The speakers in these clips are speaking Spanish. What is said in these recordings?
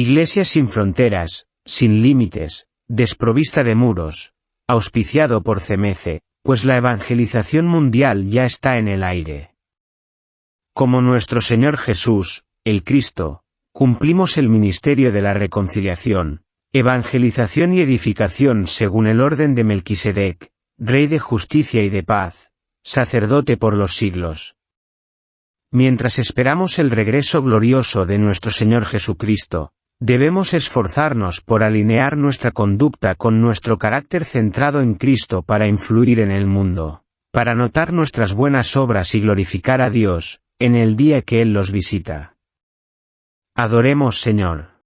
Iglesia sin fronteras, sin límites, desprovista de muros, auspiciado por CEMECE, pues la evangelización mundial ya está en el aire. Como nuestro Señor Jesús, el Cristo, cumplimos el ministerio de la reconciliación, evangelización y edificación según el orden de Melquisedec, Rey de justicia y de paz, sacerdote por los siglos. Mientras esperamos el regreso glorioso de nuestro Señor Jesucristo, debemos esforzarnos por alinear nuestra conducta con nuestro carácter centrado en Cristo para influir en el mundo, para notar nuestras buenas obras y glorificar a Dios, en el día que Él los visita. Adoremos, Señor.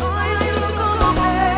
Ay,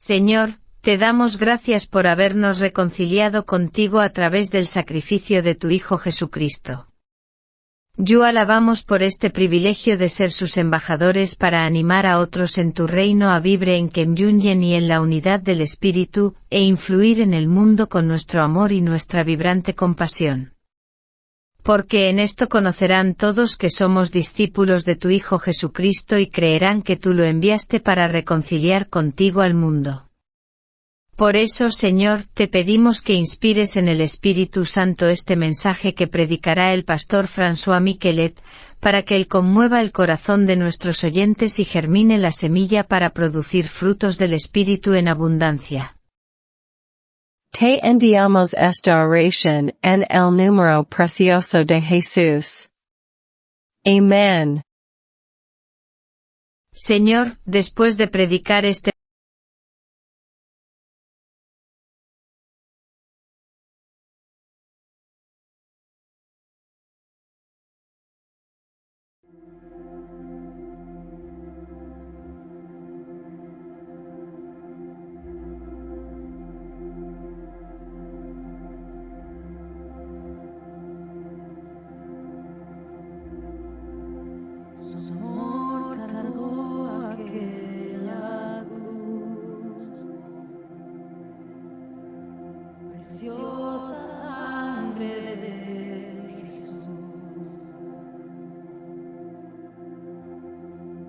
Señor, te damos gracias por habernos reconciliado contigo a través del sacrificio de tu Hijo Jesucristo. Yo alabamos por este privilegio de ser sus embajadores para animar a otros en tu reino a vivir en comunión y en la unidad del Espíritu, e influir en el mundo con nuestro amor y nuestra vibrante compasión. Porque en esto conocerán todos que somos discípulos de tu Hijo Jesucristo y creerán que tú lo enviaste para reconciliar contigo al mundo. Por eso, Señor, te pedimos que inspires en el Espíritu Santo este mensaje que predicará el pastor François Miquelet, para que él conmueva el corazón de nuestros oyentes y germine la semilla para producir frutos del Espíritu en abundancia. Te enviamos esta oración en el número precioso de Jesús. Amén. Señor, después de predicar este preciosa sangre de Jesús,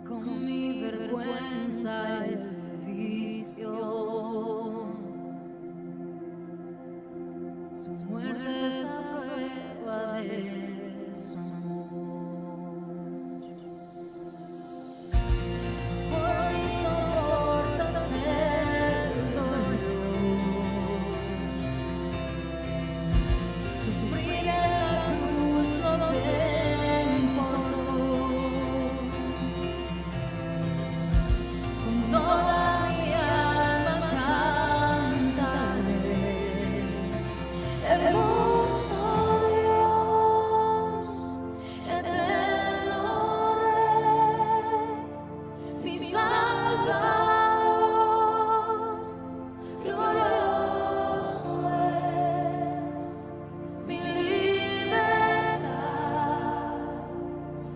con mi vergüenza y servicio, su muerte es la prueba de su amor. Por mí soportas el dolor. Sufrir en la cruz no te importó. Con toda mi alma cantaré, hermoso Dios, eterno Rey, mi Salvador, glorioso es mi libertad,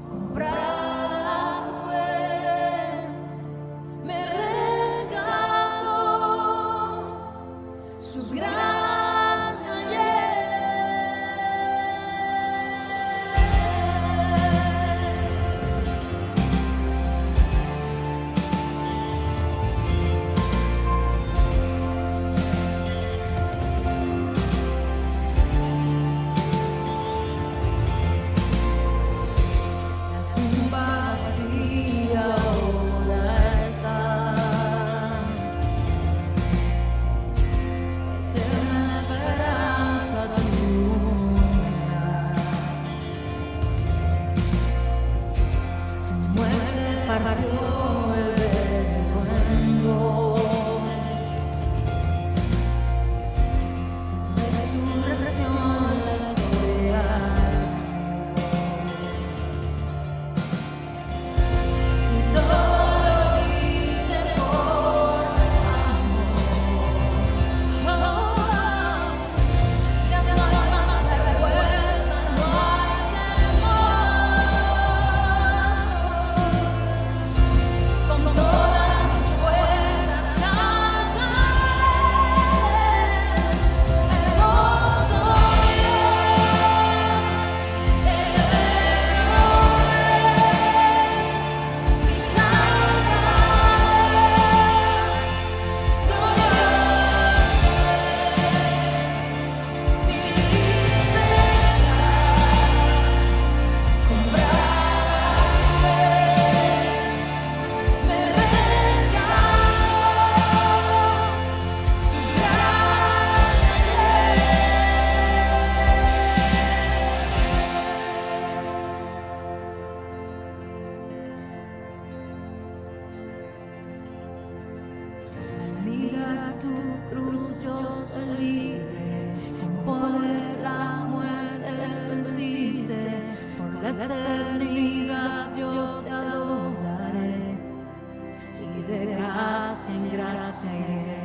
comprada fue, me rescató, su gracia ayer. Tumba vacía ahora está, eterna esperanza tú me das. Tu muerte partió el velo en dos, tu resurrección la historia. Si todo lo diste por amor, ya no hay más vergüenza, no hay temor. Con todas mis fuerzas cantaré, hermoso Dios, eterno Rey, mi Salvador, glorioso es mi libertad, comprada me rescató, sus gracias mira tu cruz, yo soy libre, con poder la muerte venciste, por la eternidad yo te adoraré, y de gracia en gracia iré.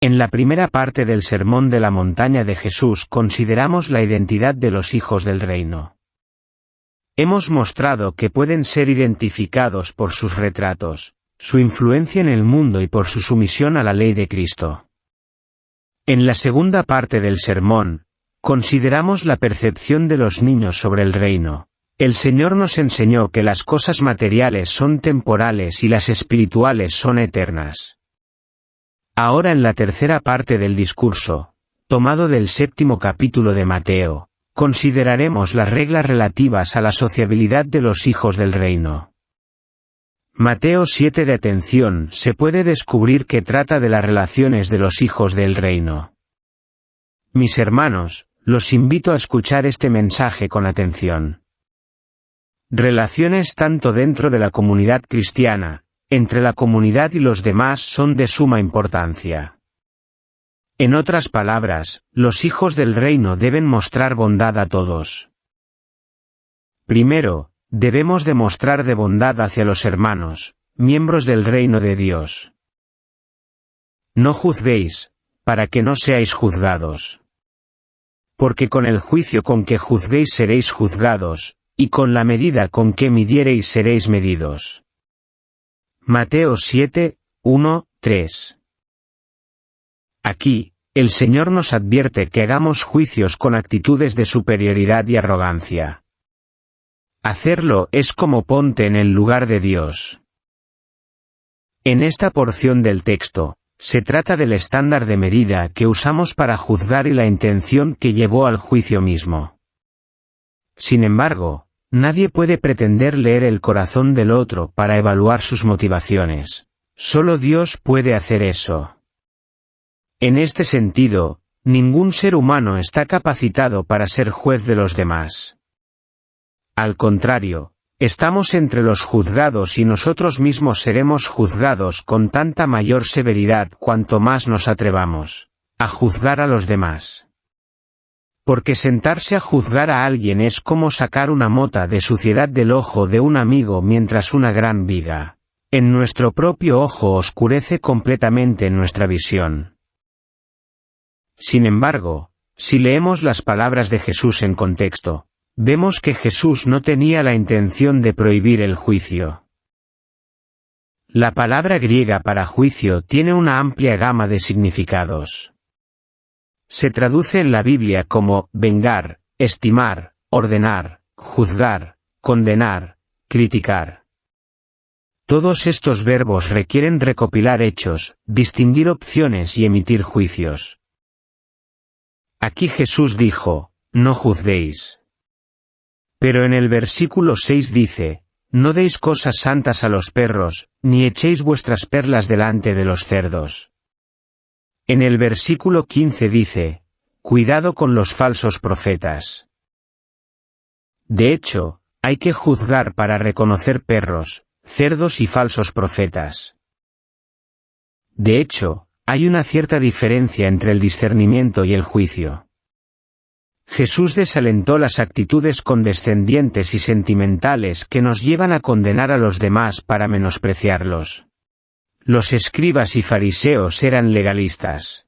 En la primera parte del Sermón de la Montaña de Jesús consideramos la identidad de los hijos del reino. Hemos mostrado que pueden ser identificados por sus retratos, su influencia en el mundo y por su sumisión a la ley de Cristo. En la segunda parte del sermón, consideramos la percepción de los niños sobre el reino. El Señor nos enseñó que las cosas materiales son temporales y las espirituales son eternas. Ahora en la tercera parte del discurso, tomado del 7º capítulo de Mateo, consideraremos las reglas relativas a la sociabilidad de los hijos del reino. Mateo 7 de atención se puede descubrir que trata de las relaciones de los hijos del reino. Mis hermanos, los invito a escuchar este mensaje con atención. Relaciones tanto dentro de la comunidad cristiana, entre la comunidad y los demás son de suma importancia. En otras palabras, los hijos del reino deben mostrar bondad a todos. Primero, debemos demostrar de bondad hacia los hermanos, miembros del reino de Dios. No juzguéis, para que no seáis juzgados. Porque con el juicio con que juzguéis seréis juzgados, y con la medida con que midiereis seréis medidos. Mateo 7, 1, 3. Aquí, el Señor nos advierte que hagamos juicios con actitudes de superioridad y arrogancia. Hacerlo es como ponte en el lugar de Dios. En esta porción del texto, se trata del estándar de medida que usamos para juzgar y la intención que llevó al juicio mismo. Sin embargo, nadie puede pretender leer el corazón del otro para evaluar sus motivaciones. Solo Dios puede hacer eso. En este sentido, ningún ser humano está capacitado para ser juez de los demás. Al contrario, estamos entre los juzgados y nosotros mismos seremos juzgados con tanta mayor severidad cuanto más nos atrevamos a juzgar a los demás. Porque sentarse a juzgar a alguien es como sacar una mota de suciedad del ojo de un amigo mientras una gran viga en nuestro propio ojo oscurece completamente nuestra visión. Sin embargo, si leemos las palabras de Jesús en contexto, vemos que Jesús no tenía la intención de prohibir el juicio. La palabra griega para juicio tiene una amplia gama de significados. Se traduce en la Biblia como vengar, estimar, ordenar, juzgar, condenar, criticar. Todos estos verbos requieren recopilar hechos, distinguir opciones y emitir juicios. Aquí Jesús dijo, no juzguéis. Pero en el versículo 6 dice, no deis cosas santas a los perros, ni echéis vuestras perlas delante de los cerdos. En el versículo 15 dice, cuidado con los falsos profetas. De hecho, hay que juzgar para reconocer perros, cerdos y falsos profetas. De hecho, hay una cierta diferencia entre el discernimiento y el juicio. Jesús desalentó las actitudes condescendientes y sentimentales que nos llevan a condenar a los demás para menospreciarlos. Los escribas y fariseos eran legalistas.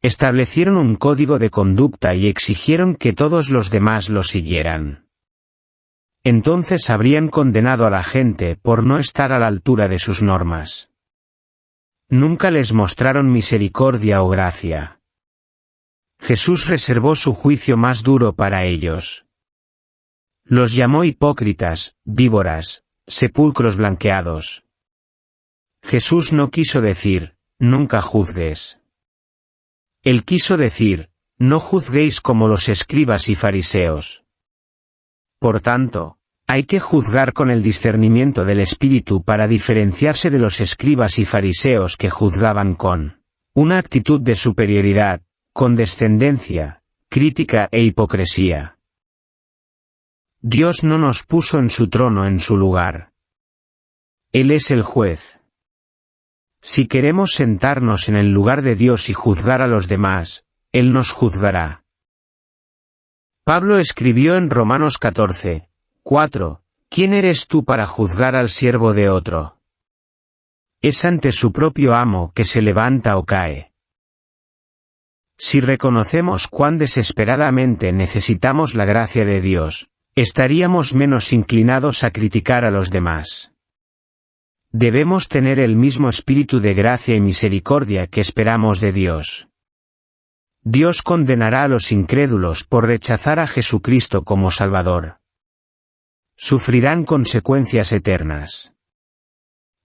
Establecieron un código de conducta y exigieron que todos los demás lo siguieran. Entonces habrían condenado a la gente por no estar a la altura de sus normas. Nunca les mostraron misericordia o gracia. Jesús reservó su juicio más duro para ellos. Los llamó hipócritas, víboras, sepulcros blanqueados. Jesús no quiso decir, nunca juzgues. Él quiso decir, no juzguéis como los escribas y fariseos. Por tanto, hay que juzgar con el discernimiento del Espíritu para diferenciarse de los escribas y fariseos que juzgaban con una actitud de superioridad, condescendencia, crítica e hipocresía. Dios no nos puso en su trono en su lugar. Él es el juez. Si queremos sentarnos en el lugar de Dios y juzgar a los demás, Él nos juzgará. Pablo escribió en Romanos 14, 4, ¿quién eres tú para juzgar al siervo de otro? Es ante su propio amo que se levanta o cae. Si reconocemos cuán desesperadamente necesitamos la gracia de Dios, estaríamos menos inclinados a criticar a los demás. Debemos tener el mismo espíritu de gracia y misericordia que esperamos de Dios. Dios condenará a los incrédulos por rechazar a Jesucristo como Salvador. Sufrirán consecuencias eternas.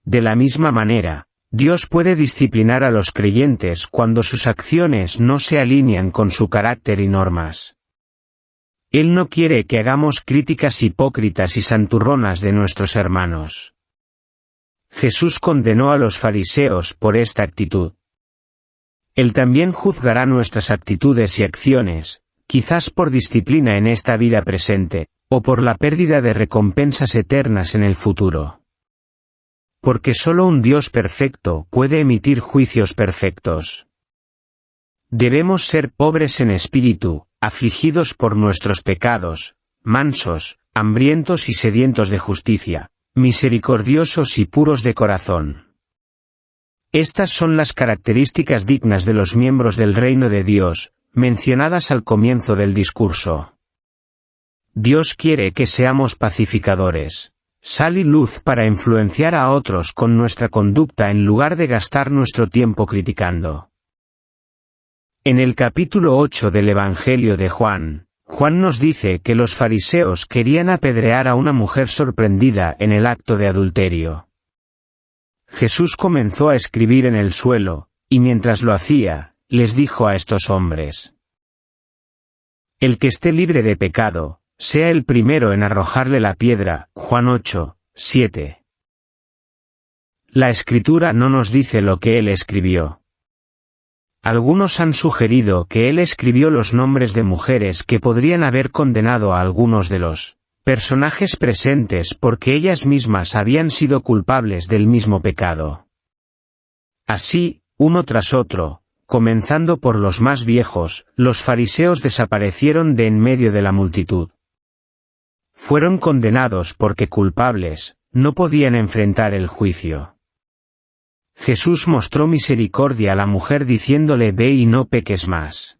De la misma manera, Dios puede disciplinar a los creyentes cuando sus acciones no se alinean con su carácter y normas. Él no quiere que hagamos críticas hipócritas y santurronas de nuestros hermanos. Jesús condenó a los fariseos por esta actitud. Él también juzgará nuestras actitudes y acciones, quizás por disciplina en esta vida presente, o por la pérdida de recompensas eternas en el futuro. Porque solo un Dios perfecto puede emitir juicios perfectos. Debemos ser pobres en espíritu, afligidos por nuestros pecados, mansos, hambrientos y sedientos de justicia, misericordiosos y puros de corazón. Estas son las características dignas de los miembros del reino de Dios, mencionadas al comienzo del discurso. Dios quiere que seamos pacificadores, sal y luz para influenciar a otros con nuestra conducta en lugar de gastar nuestro tiempo criticando. En el capítulo 8 del Evangelio de Juan, Juan nos dice que los fariseos querían apedrear a una mujer sorprendida en el acto de adulterio. Jesús comenzó a escribir en el suelo, y mientras lo hacía, les dijo a estos hombres: El que esté libre de pecado, sea el primero en arrojarle la piedra. Juan 8, 7. La Escritura no nos dice lo que él escribió. Algunos han sugerido que él escribió los nombres de mujeres que podrían haber condenado a algunos de los personajes presentes porque ellas mismas habían sido culpables del mismo pecado. Así, uno tras otro, comenzando por los más viejos, los fariseos desaparecieron de en medio de la multitud. Fueron condenados porque culpables, no podían enfrentar el juicio. Jesús mostró misericordia a la mujer diciéndole: ve y no peques más.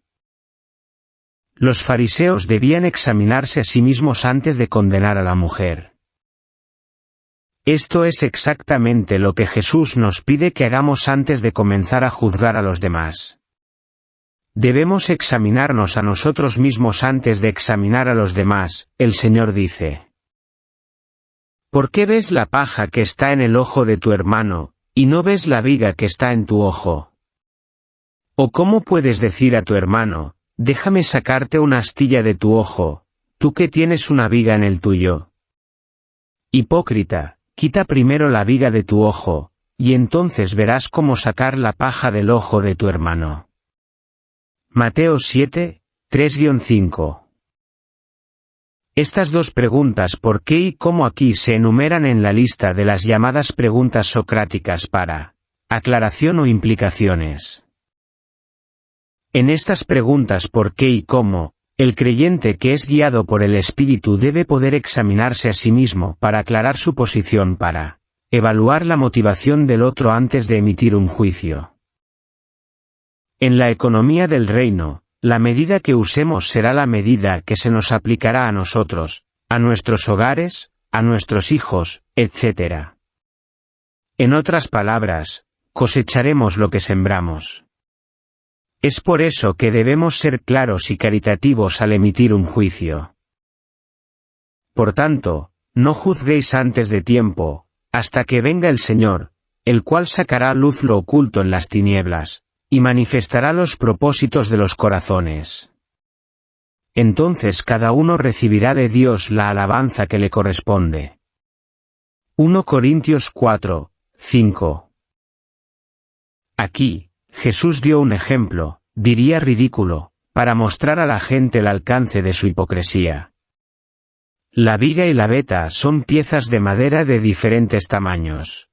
Los fariseos debían examinarse a sí mismos antes de condenar a la mujer. Esto es exactamente lo que Jesús nos pide que hagamos antes de comenzar a juzgar a los demás. Debemos examinarnos a nosotros mismos antes de examinar a los demás. El Señor dice: ¿Por qué ves la paja que está en el ojo de tu hermano, y no ves la viga que está en tu ojo? ¿O cómo puedes decir a tu hermano: déjame sacarte una astilla de tu ojo, tú que tienes una viga en el tuyo? Hipócrita, quita primero la viga de tu ojo, y entonces verás cómo sacar la paja del ojo de tu hermano. Mateo 7, 3-5. Estas dos preguntas ¿por qué y cómo aquí se enumeran en la lista de las llamadas preguntas socráticas para aclaración o implicaciones? En estas preguntas ¿por qué y cómo?, el creyente que es guiado por el Espíritu debe poder examinarse a sí mismo para aclarar su posición, para evaluar la motivación del otro antes de emitir un juicio. En la economía del reino, la medida que usemos será la medida que se nos aplicará a nosotros, a nuestros hogares, a nuestros hijos, etc. En otras palabras, cosecharemos lo que sembramos. Es por eso que debemos ser claros y caritativos al emitir un juicio. Por tanto, no juzguéis antes de tiempo, hasta que venga el Señor, el cual sacará a luz lo oculto en las tinieblas, y manifestará los propósitos de los corazones. Entonces cada uno recibirá de Dios la alabanza que le corresponde. 1 Corintios 4, 5. Aquí, Jesús dio un ejemplo, diría ridículo, para mostrar a la gente el alcance de su hipocresía. La viga y la veta son piezas de madera de diferentes tamaños.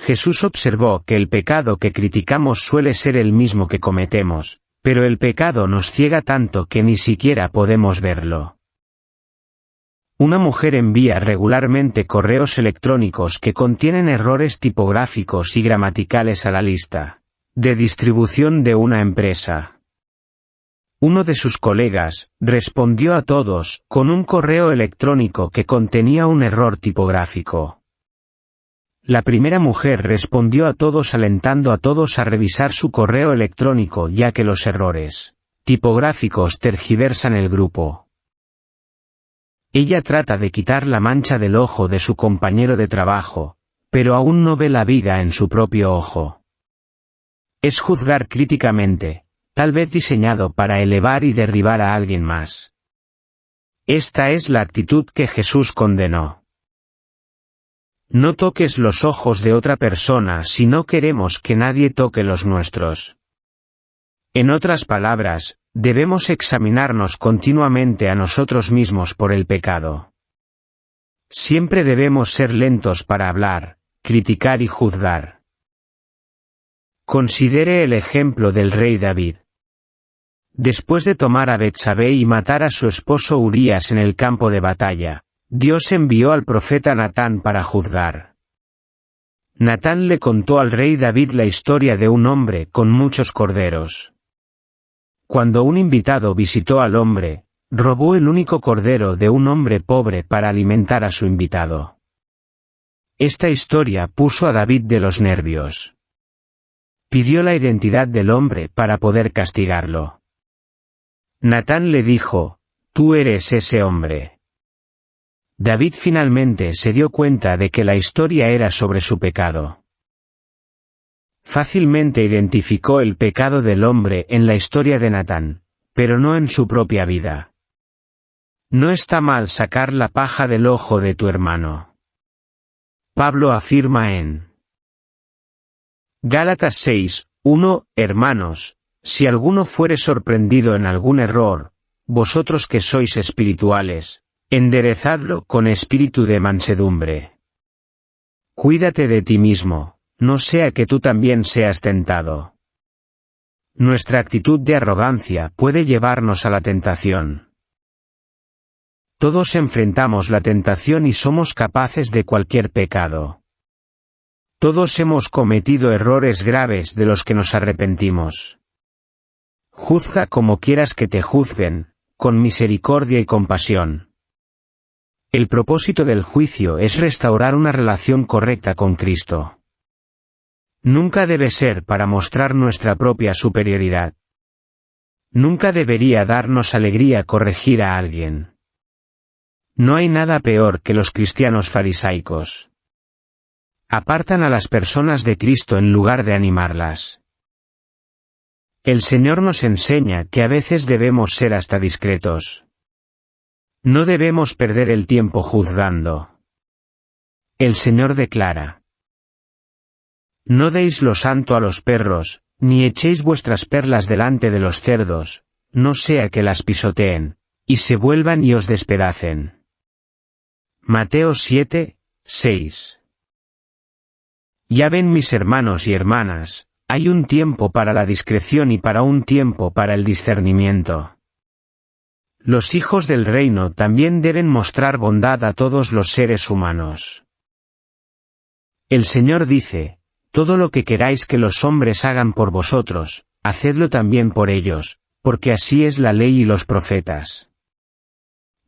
Jesús observó que el pecado que criticamos suele ser el mismo que cometemos, pero el pecado nos ciega tanto que ni siquiera podemos verlo. Una mujer envía regularmente correos electrónicos que contienen errores tipográficos y gramaticales a la lista de distribución de una empresa. Uno de sus colegas respondió a todos con un correo electrónico que contenía un error tipográfico. La primera mujer respondió a todos alentando a todos a revisar su correo electrónico ya que los errores tipográficos tergiversan el grupo. Ella trata de quitar la mancha del ojo de su compañero de trabajo, pero aún no ve la viga en su propio ojo. Es juzgar críticamente, tal vez diseñado para elevar y derribar a alguien más. Esta es la actitud que Jesús condenó. No toques los ojos de otra persona si no queremos que nadie toque los nuestros. En otras palabras, debemos examinarnos continuamente a nosotros mismos por el pecado. Siempre debemos ser lentos para hablar, criticar y juzgar. Considere el ejemplo del rey David. Después de tomar a Betsabé y matar a su esposo Urías en el campo de batalla, Dios envió al profeta Natán para juzgar. Natán le contó al rey David la historia de un hombre con muchos corderos. Cuando un invitado visitó al hombre, robó el único cordero de un hombre pobre para alimentar a su invitado. Esta historia puso a David de los nervios. Pidió la identidad del hombre para poder castigarlo. Natán le dijo, «Tú eres ese hombre». David finalmente se dio cuenta de que la historia era sobre su pecado. Fácilmente identificó el pecado del hombre en la historia de Natán, pero no en su propia vida. No está mal sacar la paja del ojo de tu hermano. Pablo afirma en Gálatas 6:1, Hermanos, si alguno fuere sorprendido en algún error, vosotros que sois espirituales, enderezadlo con espíritu de mansedumbre. Cuídate de ti mismo, no sea que tú también seas tentado. Nuestra actitud de arrogancia puede llevarnos a la tentación. Todos enfrentamos la tentación y somos capaces de cualquier pecado. Todos hemos cometido errores graves de los que nos arrepentimos. Juzga como quieras que te juzguen, con misericordia y compasión. El propósito del juicio es restaurar una relación correcta con Cristo. Nunca debe ser para mostrar nuestra propia superioridad. Nunca debería darnos alegría corregir a alguien. No hay nada peor que los cristianos farisaicos. Apartan a las personas de Cristo en lugar de animarlas. El Señor nos enseña que a veces debemos ser hasta discretos. No debemos perder el tiempo juzgando. El Señor declara: No deis lo santo a los perros, ni echéis vuestras perlas delante de los cerdos, no sea que las pisoteen, y se vuelvan y os despedacen. Mateo 7:6. Ya ven mis hermanos y hermanas, hay un tiempo para la discreción y para un tiempo para el discernimiento. Los hijos del reino también deben mostrar bondad a todos los seres humanos. El Señor dice: Todo lo que queráis que los hombres hagan por vosotros, hacedlo también por ellos, porque así es la ley y los profetas.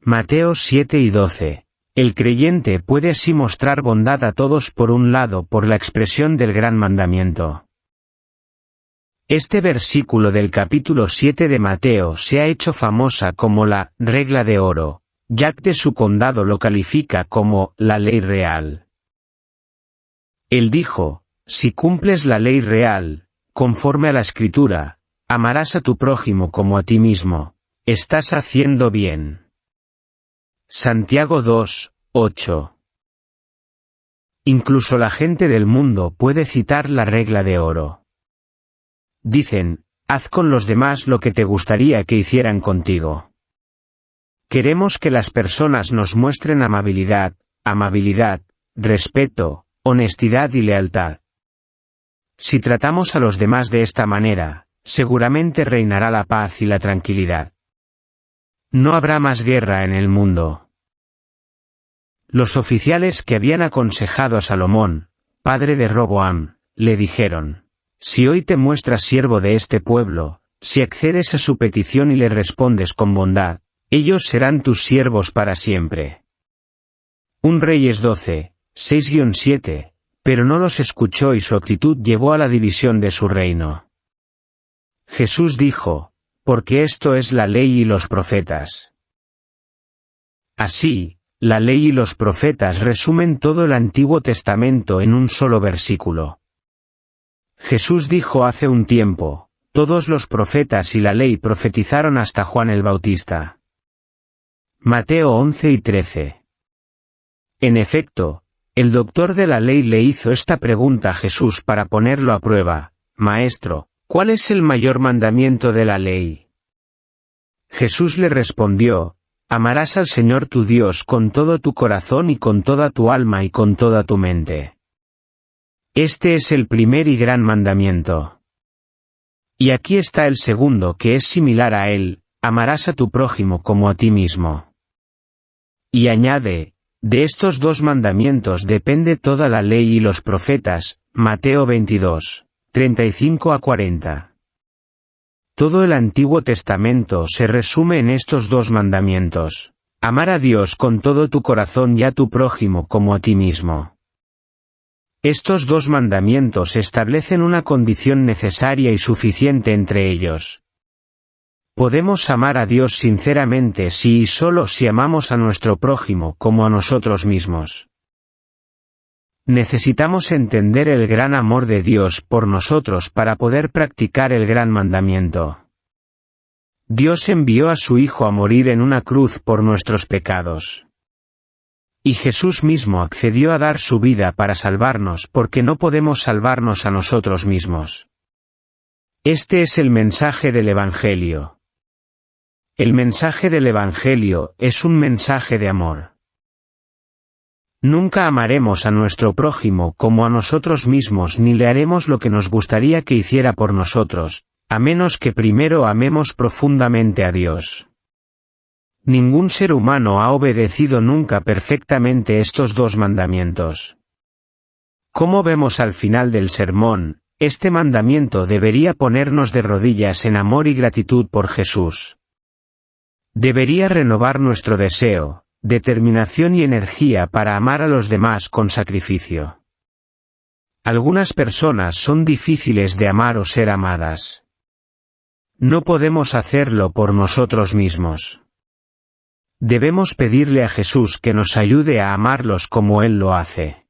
Mateo 7:12. El creyente puede así mostrar bondad a todos por un lado por la expresión del gran mandamiento. Este versículo del capítulo 7 de Mateo se ha hecho famosa como la regla de oro, ya que su condado lo califica como la ley real. Él dijo: Si cumples la ley real, conforme a la Escritura, amarás a tu prójimo como a ti mismo, estás haciendo bien. Santiago 2:8. Incluso la gente del mundo puede citar la regla de oro. Dicen: haz con los demás lo que te gustaría que hicieran contigo. Queremos que las personas nos muestren amabilidad, respeto, honestidad y lealtad. Si tratamos a los demás de esta manera, seguramente reinará la paz y la tranquilidad. No habrá más guerra en el mundo. Los oficiales que habían aconsejado a Salomón, padre de Roboam, le dijeron: si hoy te muestras siervo de este pueblo, si accedes a su petición y le respondes con bondad, ellos serán tus siervos para siempre. 1 Reyes 12, 6-7, pero no los escuchó y su actitud llevó a la división de su reino. Jesús dijo: porque esto es la ley y los profetas. Así, la ley y los profetas resumen todo el Antiguo Testamento en un solo versículo. Jesús dijo hace un tiempo: todos los profetas y la ley profetizaron hasta Juan el Bautista. Mateo 11:13. En efecto, el doctor de la ley le hizo esta pregunta a Jesús para ponerlo a prueba: Maestro, ¿cuál es el mayor mandamiento de la ley? Jesús le respondió: amarás al Señor tu Dios con todo tu corazón y con toda tu alma y con toda tu mente. Este es el primer y gran mandamiento. Y aquí está el segundo, que es similar a él: amarás a tu prójimo como a ti mismo. Y añade: de estos dos mandamientos depende toda la ley y los profetas. Mateo 22, 35-40. Todo el Antiguo Testamento se resume en estos dos mandamientos: amar a Dios con todo tu corazón y a tu prójimo como a ti mismo. Estos dos mandamientos establecen una condición necesaria y suficiente entre ellos. Podemos amar a Dios sinceramente si y solo si amamos a nuestro prójimo como a nosotros mismos. Necesitamos entender el gran amor de Dios por nosotros para poder practicar el gran mandamiento. Dios envió a su Hijo a morir en una cruz por nuestros pecados. Y Jesús mismo accedió a dar su vida para salvarnos porque no podemos salvarnos a nosotros mismos. Este es el mensaje del Evangelio. El mensaje del Evangelio es un mensaje de amor. Nunca amaremos a nuestro prójimo como a nosotros mismos ni le haremos lo que nos gustaría que hiciera por nosotros, a menos que primero amemos profundamente a Dios. Ningún ser humano ha obedecido nunca perfectamente estos dos mandamientos. Como vemos al final del sermón, este mandamiento debería ponernos de rodillas en amor y gratitud por Jesús. Debería renovar nuestro deseo, determinación y energía para amar a los demás con sacrificio. Algunas personas son difíciles de amar o ser amadas. No podemos hacerlo por nosotros mismos. Debemos pedirle a Jesús que nos ayude a amarlos como Él lo hace.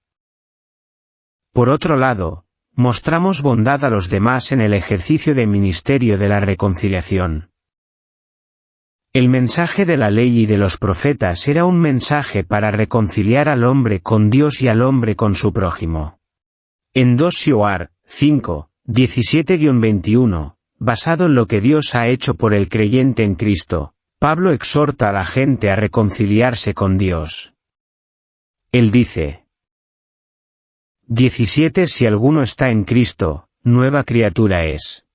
Por otro lado, mostramos bondad a los demás en el ejercicio del ministerio de la reconciliación. El mensaje de la ley y de los profetas era un mensaje para reconciliar al hombre con Dios y al hombre con su prójimo. En 2 Yoar 5, 17-21, basado en lo que Dios ha hecho por el creyente en Cristo, Pablo exhorta a la gente a reconciliarse con Dios. Él dice: 17 Si alguno está en Cristo, nueva criatura es.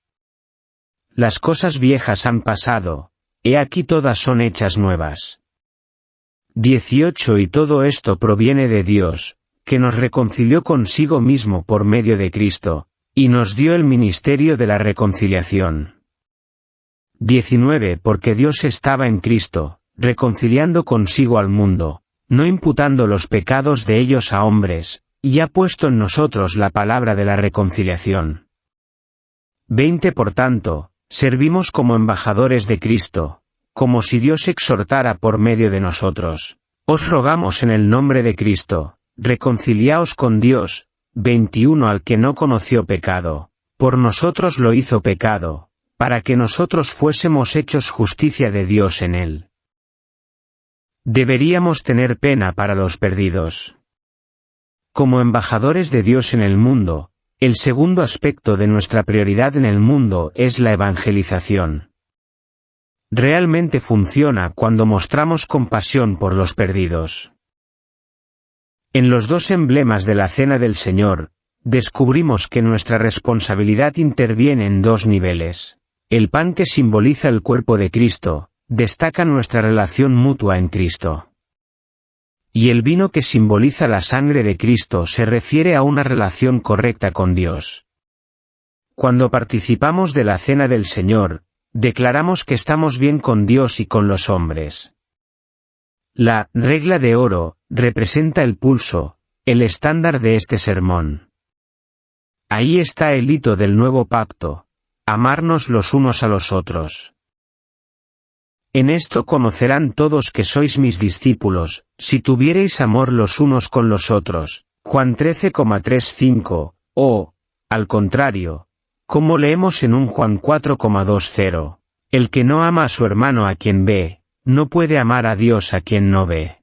Las cosas viejas han pasado, he aquí todas son hechas nuevas. 18 Y todo esto proviene de Dios, que nos reconcilió consigo mismo por medio de Cristo, y nos dio el ministerio de la reconciliación. 19 Porque Dios estaba en Cristo, reconciliando consigo al mundo, no imputando los pecados de ellos a hombres, y ha puesto en nosotros la palabra de la reconciliación. 20 Por tanto, servimos como embajadores de Cristo, como si Dios exhortara por medio de nosotros. Os rogamos en el nombre de Cristo, reconciliaos con Dios. 21 Al que no conoció pecado, por nosotros lo hizo pecado, para que nosotros fuésemos hechos justicia de Dios en él. Deberíamos tener pena para los perdidos. Como embajadores de Dios en el mundo, el segundo aspecto de nuestra prioridad en el mundo es la evangelización. Realmente funciona cuando mostramos compasión por los perdidos. En los dos emblemas de la Cena del Señor, descubrimos que nuestra responsabilidad interviene en dos niveles. El pan que simboliza el cuerpo de Cristo, destaca nuestra relación mutua en Cristo. y el vino que simboliza la sangre de Cristo se refiere a una relación correcta con Dios. Cuando participamos de la cena del Señor, declaramos que estamos bien con Dios y con los hombres. La regla de oro representa el pulso, el estándar de este sermón. Ahí está el hito del nuevo pacto: amarnos los unos a los otros. En esto conocerán todos que sois mis discípulos, si tuviereis amor los unos con los otros. Juan 13,35, o, al contrario, como leemos en un Juan 4,20, el que no ama a su hermano a quien ve, no puede amar a Dios a quien no ve.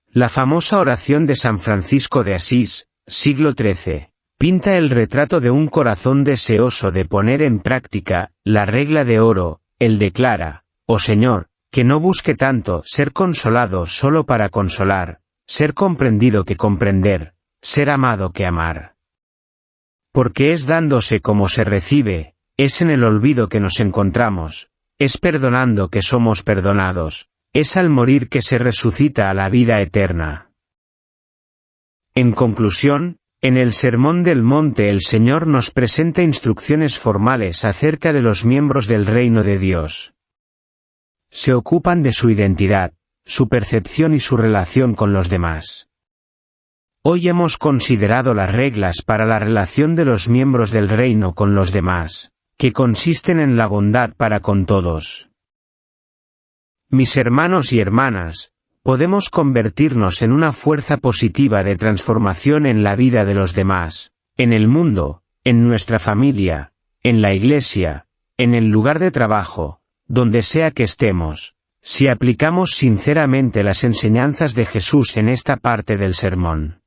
La famosa oración de San Francisco de Asís, siglo XIII, pinta el retrato de un corazón deseoso de poner en práctica la regla de oro. Él declara: oh Señor, que no busque tanto ser consolado solo para consolar, ser comprendido que comprender, ser amado que amar. Porque es dándose como se recibe, es en el olvido que nos encontramos, es perdonando que somos perdonados, es al morir que se resucita a la vida eterna. En conclusión, en el Sermón del Monte el Señor nos presenta instrucciones formales acerca de los miembros del reino de Dios. Se ocupan de su identidad, su percepción y su relación con los demás. Hoy hemos considerado las reglas para la relación de los miembros del reino con los demás, que consisten en la bondad para con todos. Mis hermanos y hermanas, podemos convertirnos en una fuerza positiva de transformación en la vida de los demás, en el mundo, en nuestra familia, en la iglesia, en el lugar de trabajo, donde sea que estemos, si aplicamos sinceramente las enseñanzas de Jesús en esta parte del sermón.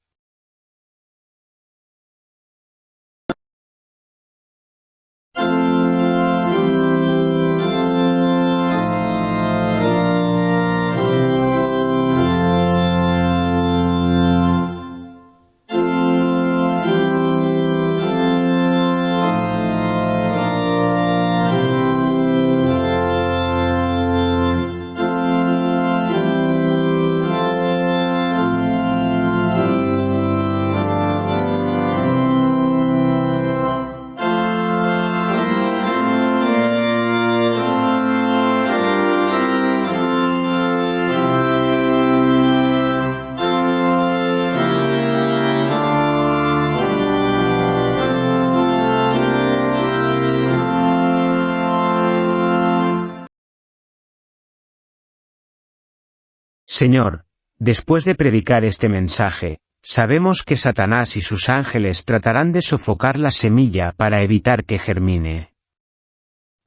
Señor, después de predicar este mensaje, sabemos que Satanás y sus ángeles tratarán de sofocar la semilla para evitar que germine.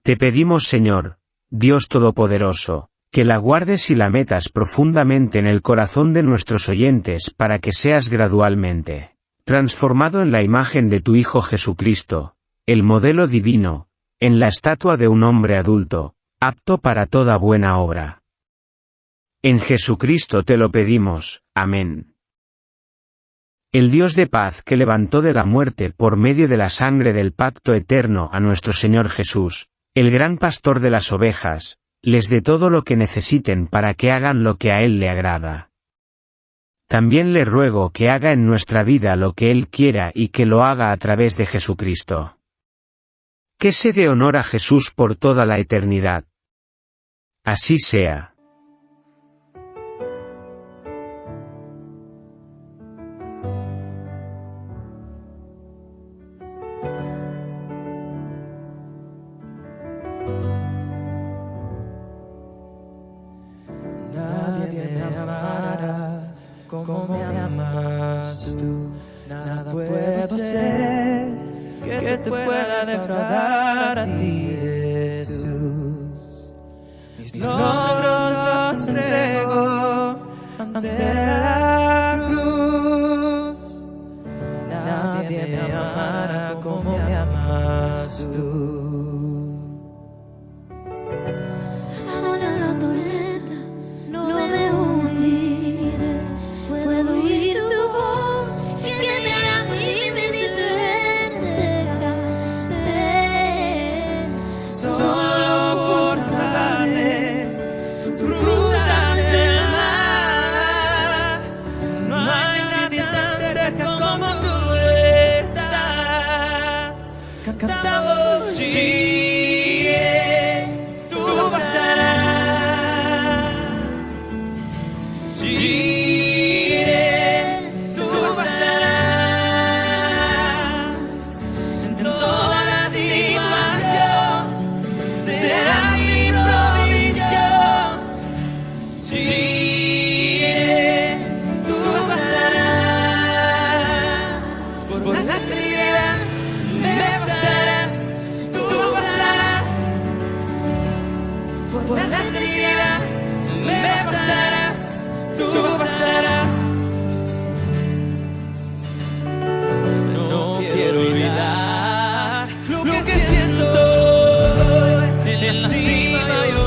Te pedimos, Señor, Dios Todopoderoso, que la guardes y la metas profundamente en el corazón de nuestros oyentes para que seas gradualmente transformado en la imagen de tu Hijo Jesucristo, el modelo divino, en la estatua de un hombre adulto, apto para toda buena obra. En Jesucristo te lo pedimos, amén. El Dios de paz que levantó de la muerte por medio de la sangre del pacto eterno a nuestro Señor Jesús, el gran pastor de las ovejas, les dé todo lo que necesiten para que hagan lo que a Él le agrada. También le ruego que haga en nuestra vida lo que Él quiera y que lo haga a través de Jesucristo. Que se dé honor a Jesús por toda la eternidad. Así sea. Nadie me amará como me amas tú. Nada puedo hacer que te pueda defraudar a ti, Jesús. Mis logros los entrego ante la cruz. Nadie me amará como me amas tú. por la eternidad me bastarás, tú bastarás. No quiero olvidar lo que siento en la cima. Yo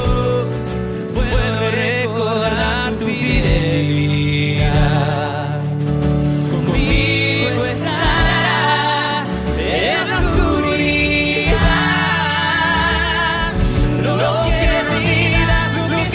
puedo recordar tu fidelidad. Conmigo estarás en la oscuridad. No quiero olvidar lo que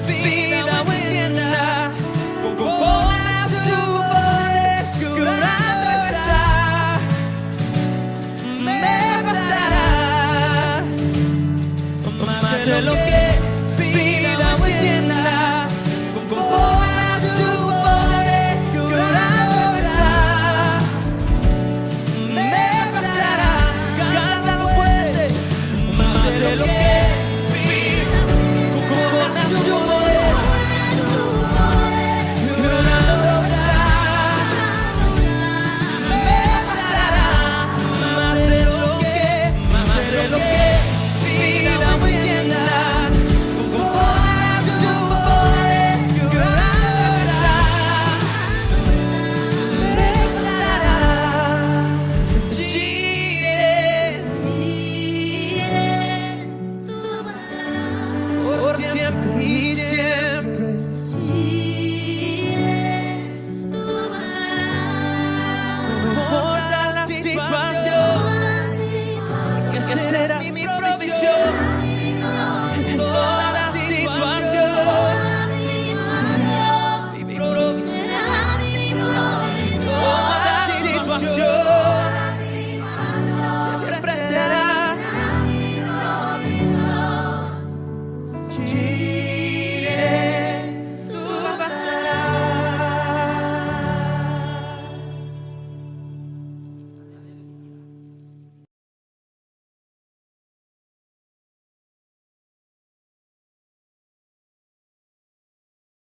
vida